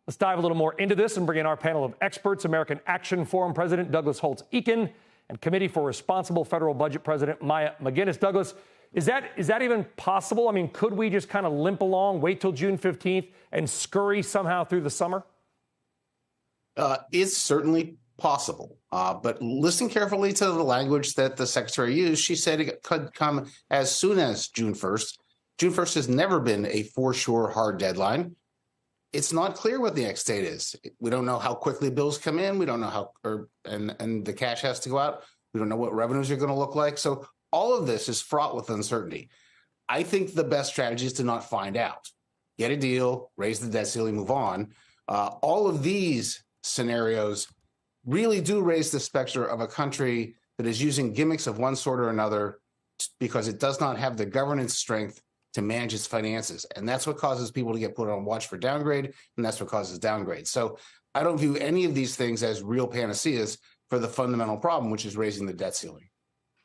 Let's dive a little more into this and bring in our panel of experts, American Action Forum President Douglas Holtz-Eakin and Committee for Responsible Federal Budget President Maya McGinnis. Douglas, is that even possible? I mean, could we just kind of limp along, wait till June 15th and scurry somehow through the summer? It's certainly possible. But listen carefully to the language that the secretary used. She said it could come as soon as June 1st. June 1st has never been a for sure hard deadline. It's not clear what the next date is. We don't know how quickly bills come in. We don't know how, and the cash has to go out. We don't know what revenues are going to look like. So all of this is fraught with uncertainty. I think the best strategy is to not find out. Get a deal, raise the debt ceiling, move on. All of these scenarios really do raise the specter of a country that is using gimmicks of one sort or another because it does not have the governance strength to manage its finances. And that's what causes people to get put on watch for downgrade, and that's what causes downgrade. So I don't view any of these things as real panaceas for the fundamental problem, which is raising the debt ceiling.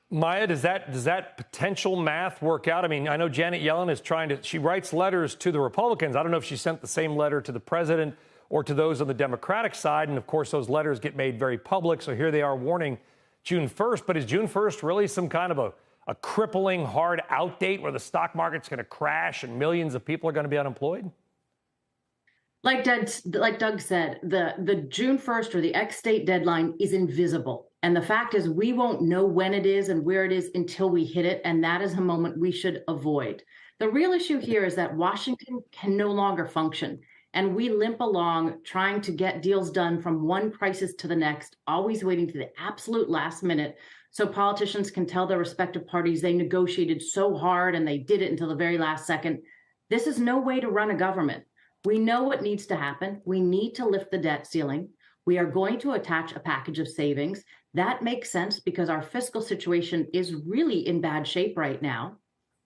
Maya, does that potential math work out? I mean, I know Janet Yellen is she writes letters to the Republicans. I don't know if she sent the same letter to the president or to those on the Democratic side. And of course, those letters get made very public. So here they are warning June 1st. But is June 1st really some kind of a crippling hard out date where the stock market's going to crash and millions of people are going to be unemployed? Like Doug said, the June 1st or the X date deadline is invisible. And the fact is we won't know when it is and where it is until we hit it. And that is a moment we should avoid. The real issue here is that Washington can no longer function. And we limp along trying to get deals done from one crisis to the next, always waiting to the absolute last minute so politicians can tell their respective parties they negotiated so hard and they did it until the very last second. This is no way to run a government. We know what needs to happen. We need to lift the debt ceiling. We are going to attach a package of savings. That makes sense because our fiscal situation is really in bad shape right now.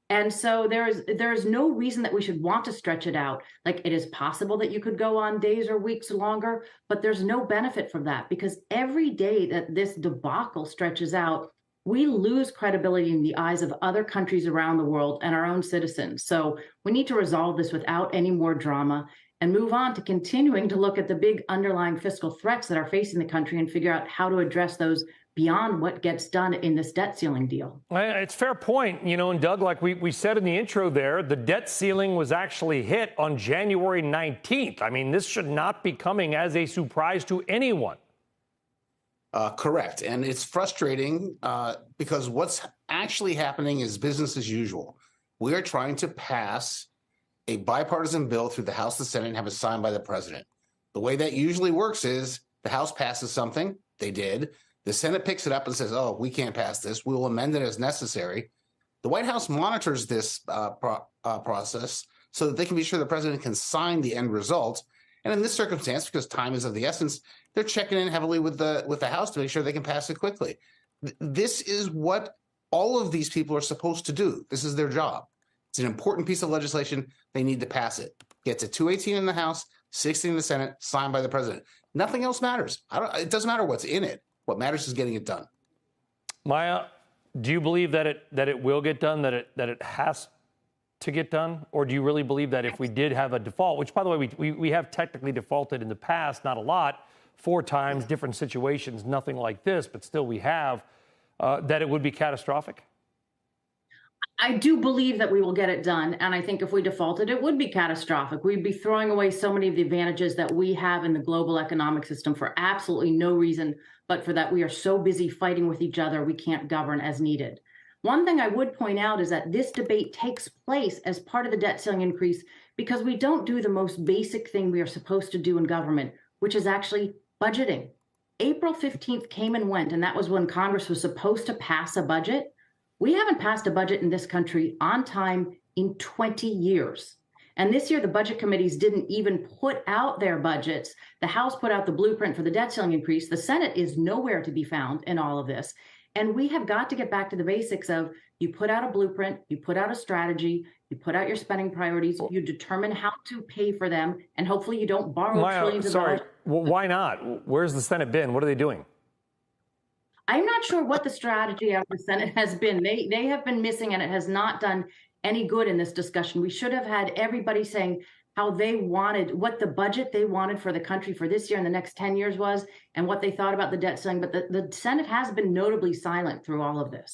And so there is no reason that we should want to stretch it out. Like, it is possible that you could go on days or weeks longer, but there's no benefit from that because every day that this debacle stretches out, we lose credibility in the eyes of other countries around the world and our own citizens. So we need to resolve this without any more drama and move on to continuing to look at the big underlying fiscal threats that are facing the country and figure out how to address those beyond what gets done in this debt ceiling deal. It's a fair point. And Doug, like we said in the intro there, the debt ceiling was actually hit on January 19th. I mean, this should not be coming as a surprise to anyone. Correct. And it's frustrating because what's actually happening is business as usual. We are trying to pass a bipartisan bill through the House, the Senate, and have it signed by the president. The way that usually works is the House passes something. They did. The Senate picks it up and says, oh, we can't pass this. We will amend it as necessary. The White House monitors this process so that they can be sure the president can sign the end result. And in this circumstance, because time is of the essence, they're checking in heavily with the House to make sure they can pass it quickly. This is what all of these people are supposed to do. This is their job. It's an important piece of legislation. They need to pass it. Get to 218 in the House, 16 in the Senate, signed by the president. Nothing else matters. It doesn't matter what's in it. What matters is getting it done. Maya, do you believe that it will get done, that it has to get done? Or do you really believe that if we did have a default, which, by the way, we have technically defaulted in the past, not a lot, 4 times, different situations, nothing like this, but still we have, that it would be catastrophic? I do believe that we will get it done. And I think if we defaulted, it would be catastrophic. We'd be throwing away so many of the advantages that we have in the global economic system for absolutely no reason, but for that we are so busy fighting with each other, we can't govern as needed. One thing I would point out is that this debate takes place as part of the debt ceiling increase because we don't do the most basic thing we are supposed to do in government, which is actually budgeting. April 15th came and went, and that was when Congress was supposed to pass a budget. We haven't passed a budget in this country on time in 20 years. And this year, the budget committees didn't even put out their budgets. The House put out the blueprint for the debt ceiling increase. The Senate is nowhere to be found in all of this. And we have got to get back to the basics of you put out a blueprint, you put out a strategy, you put out your spending priorities, you determine how to pay for them, and hopefully you don't borrow trillions of dollars. Well, why not? Where's the Senate been? What are they doing? I'm not sure what the strategy of the Senate has been. They have been missing, and it has not done any good in this discussion. We should have had everybody saying, how they wanted, what the budget they wanted for the country for this year and the next 10 years was, and what they thought about the debt ceiling. But the Senate has been notably silent through all of this.